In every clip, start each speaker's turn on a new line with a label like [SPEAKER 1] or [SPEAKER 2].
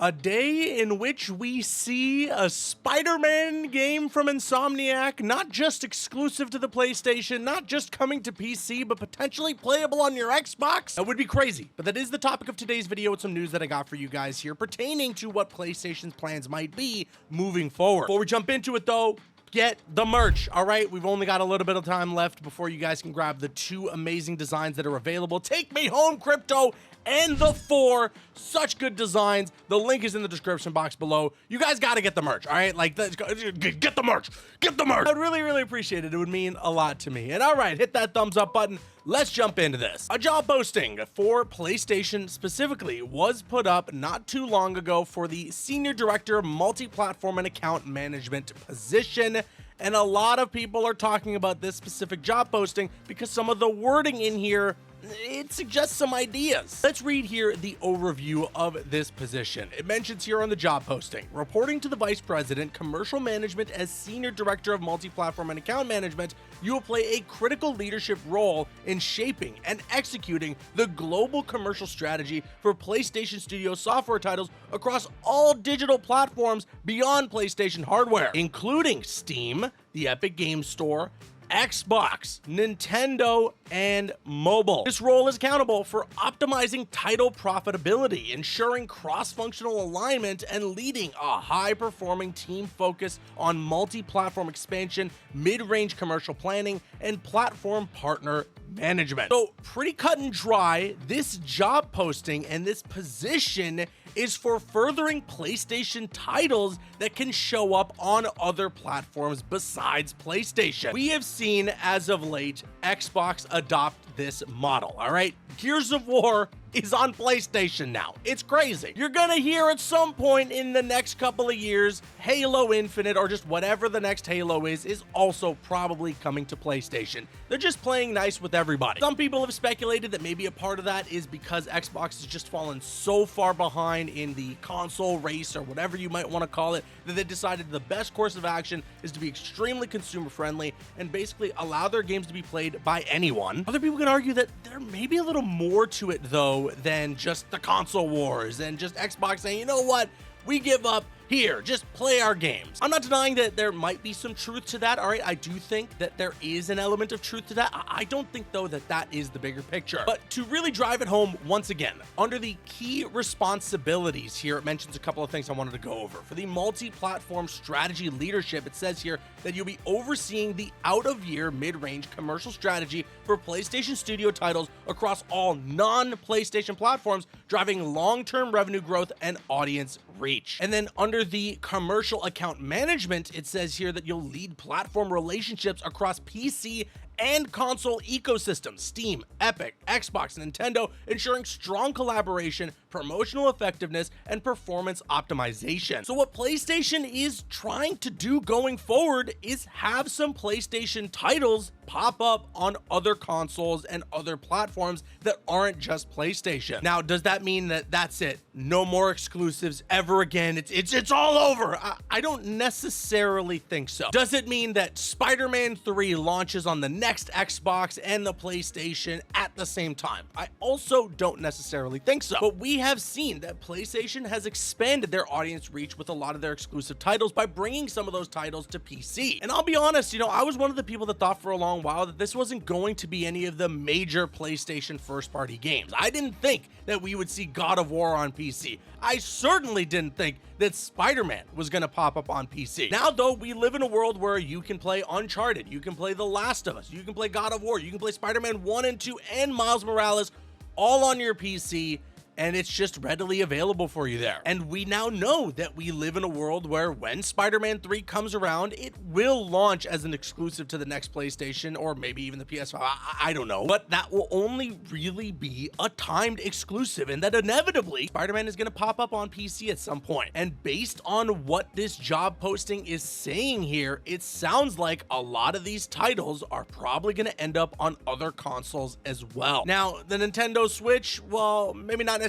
[SPEAKER 1] A day in which we see a Spider-Man game from Insomniac, not just exclusive to the PlayStation, not just coming to PC, but potentially playable on your Xbox? That would be crazy, but that is the topic of today's video with some news that I got for you guys here pertaining to what PlayStation's plans might be moving forward. Before we jump into it though, get the merch. All right, we've only got a little bit of time left before you guys can grab the two amazing designs that are available. Take Me Home Crypto and the 4, such good designs. The link is in the description box below. You guys got to get the merch. All right, like get the merch, get the merch. I'd really appreciate it. It would mean a lot to me. And all right, hit that thumbs up button. Let's jump into this. A job posting for PlayStation specifically was put up not too long ago for the Senior Director Multi-Platform and Account Management position. And a lot of people are talking about this specific job posting because some of the wording in here, it suggests some ideas. Let's read here the overview of this position. It mentions here on the job posting, reporting to the Vice President, Commercial Management as Senior Director of Multi-Platform and Account Management, you will play a critical leadership role in shaping and executing the global commercial strategy for PlayStation Studio software titles across all digital platforms beyond PlayStation hardware, including Steam, the Epic Games Store, Xbox, Nintendo, and mobile. This role is accountable for optimizing title profitability, ensuring cross-functional alignment, and leading a high-performing team focus on multi-platform expansion, mid-range commercial planning, and platform partner management. So pretty cut and dry, this job posting and this position is for furthering PlayStation titles that can show up on other platforms besides PlayStation. We have seen as of late Xbox adopt this model, all right? Gears of War is on PlayStation now. It's crazy. You're gonna hear at some point in the next couple of years, Halo Infinite or just whatever the next Halo is also probably coming to PlayStation. They're just playing nice with everybody. Some people have speculated that maybe a part of that is because Xbox has just fallen so far behind in the console race or whatever you might want to call it, that they decided the best course of action is to be extremely consumer friendly and basically allow their games to be played by anyone. Other people can argue that there may be a little more to it though than just the console wars and just Xbox saying, you know what, we give up. Here, just play our games. I'm not denying that there might be some truth to that, all right? I do think that there is an element of truth to that. I don't think, though, that that is the bigger picture. But to really drive it home, once again, under the key responsibilities here, it mentions a couple of things I wanted to go over. For the multi-platform strategy leadership, it says here that you'll be overseeing the out-of-year mid-range commercial strategy for PlayStation Studio titles across all non-PlayStation platforms, driving long-term revenue growth and audience reach. And then under the commercial account management, it says here that you'll lead platform relationships across PC and console ecosystems, Steam, Epic, Xbox, Nintendo, ensuring strong collaboration, promotional effectiveness, and performance optimization. So what PlayStation is trying to do going forward is have some PlayStation titles pop up on other consoles and other platforms that aren't just PlayStation. Now, does that mean that that's it? No more exclusives ever again? It's all over? I don't necessarily think so. Does it mean that Spider-Man 3 launches on the next Xbox and the PlayStation at the same time? I also don't necessarily think so. But we have seen that PlayStation has expanded their audience reach with a lot of their exclusive titles by bringing some of those titles to PC. And I'll be honest, you know, I was one of the people that thought for a long while that this wasn't going to be any of the major PlayStation first-party games. I didn't think that we would see God of War on PC. I certainly didn't think that Spider-Man was going to pop up on PC. Now, though, we live in a world where you can play Uncharted, you can play The Last of Us, you can play God of War, you can play Spider-Man 1 and 2 and Miles Morales all on your PC, and it's just readily available for you there. And we now know that we live in a world where when Spider-Man 3 comes around, it will launch as an exclusive to the next PlayStation or maybe even the PS5. I don't know. But that will only really be a timed exclusive, and that inevitably Spider-Man is going to pop up on PC at some point. And based on what this job posting is saying here, it sounds like a lot of these titles are probably going to end up on other consoles as well. Now, the Nintendo Switch, well, maybe not necessarily.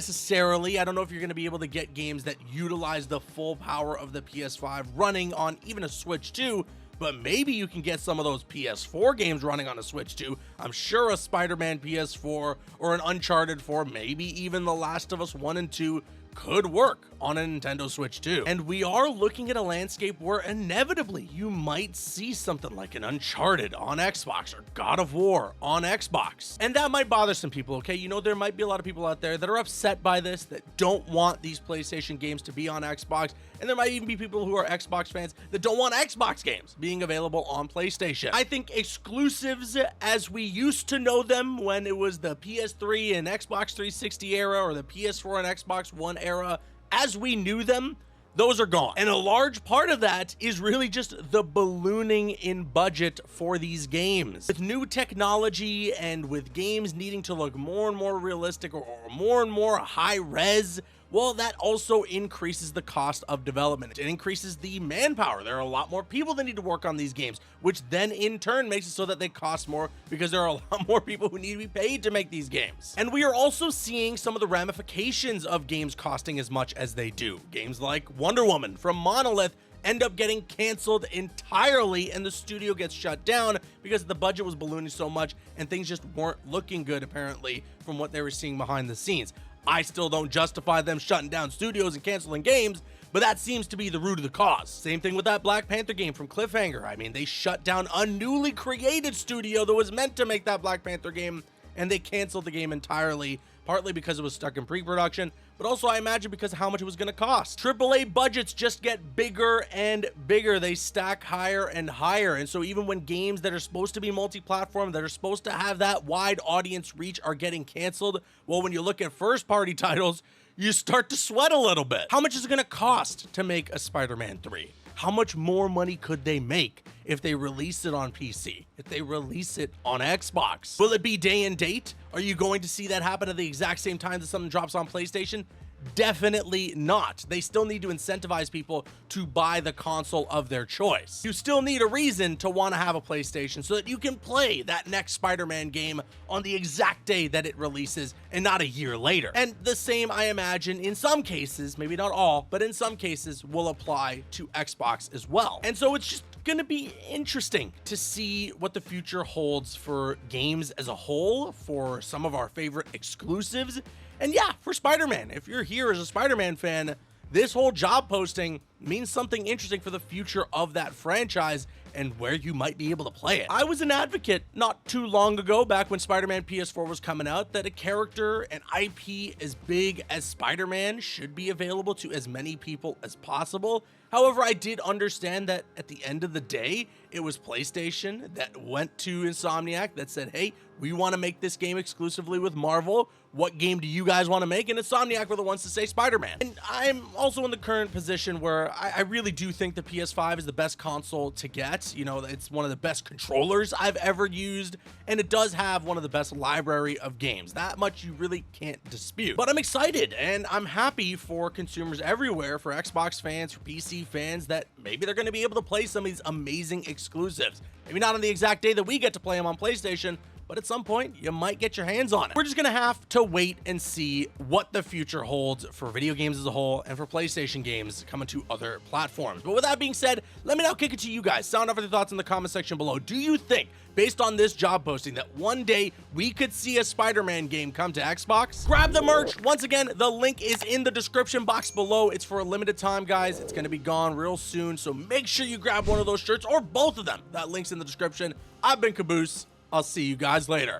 [SPEAKER 1] I don't know if you're going to be able to get games that utilize the full power of the PS5 running on even a Switch 2, but maybe you can get some of those PS4 games running on a Switch 2. I'm sure a Spider-Man PS4 or an Uncharted 4, maybe even The Last of Us 1 and 2 could work on a Nintendo Switch too. And we are looking at a landscape where inevitably you might see something like an Uncharted on Xbox or God of War on Xbox. And that might bother some people, okay? You know, there might be a lot of people out there that are upset by this, that don't want these PlayStation games to be on Xbox. And there might even be people who are Xbox fans that don't want Xbox games being available on PlayStation. I think exclusives as we used to know them when it was the PS3 and Xbox 360 era or the PS4 and Xbox One era, as we knew them, those are gone. And a large part of that is really just the ballooning in budget for these games. With new technology and with games needing to look more and more realistic or more and more high res, well, that also increases the cost of development. It increases the manpower. There are a lot more people that need to work on these games, which then in turn makes it so that they cost more because there are a lot more people who need to be paid to make these games. And we are also seeing some of the ramifications of games costing as much as they do. Games like Wonder Woman from Monolith end up getting canceled entirely and the studio gets shut down because the budget was ballooning so much and things just weren't looking good apparently from what they were seeing behind the scenes. I still don't justify them shutting down studios and canceling games, but that seems to be the root of the cause. Same thing with that Black Panther game from Cliffhanger. I mean, they shut down a newly created studio that was meant to make that Black Panther game, and they canceled the game entirely, partly because it was stuck in pre-production, but also I imagine because of how much it was going to cost. AAA budgets just get bigger and bigger. They stack higher and higher. And so even when games that are supposed to be multi-platform, that are supposed to have that wide audience reach are getting canceled, well, when you look at first-party titles, you start to sweat a little bit. How much is it going to cost to make a Spider-Man 3? How much more money could they make if they release it on PC, if they release it on Xbox? Will it be day and date? Are you going to see that happen at the exact same time that something drops on PlayStation? Definitely not. They still need to incentivize people to buy the console of their choice. You still need a reason to want to have a PlayStation so that you can play that next Spider-Man game on the exact day that it releases and not a year later. And the same, I imagine, in some cases, maybe not all, but in some cases will apply to Xbox as well. And so it's just gonna be interesting to see what the future holds for games as a whole, for some of our favorite exclusives, and yeah, for Spider-Man. If you're here as a Spider-Man fan, this whole job posting means something interesting for the future of that franchise and where you might be able to play it. I was an advocate not too long ago, back when Spider-Man PS4 was coming out, that a character, an IP as big as Spider-Man should be available to as many people as possible. However, I did understand that at the end of the day, it was PlayStation that went to Insomniac that said, hey, we want to make this game exclusively with Marvel. What game do you guys want to make? And Insomniac were the ones to say Spider-Man. And I'm also in the current position where I really do think the PS5 is the best console to get. You know, it's one of the best controllers I've ever used, and it does have one of the best library of games. That much you really can't dispute. But I'm excited, and I'm happy for consumers everywhere, for Xbox fans, for PC fans, that maybe they're going to be able to play some of these amazing exclusives. Maybe not on the exact day that we get to play them on PlayStation, but at some point, you might get your hands on it. We're just gonna have to wait and see what the future holds for video games as a whole and for PlayStation games coming to other platforms. But with that being said, let me now kick it to you guys. Sound off your thoughts in the comment section below. Do you think, based on this job posting, that one day we could see a Spider-Man game come to Xbox? Grab the merch. Once again, the link is in the description box below. It's for a limited time, guys. It's gonna be gone real soon, so make sure you grab one of those shirts or both of them. That link's in the description. I've been Caboose. I'll see you guys later.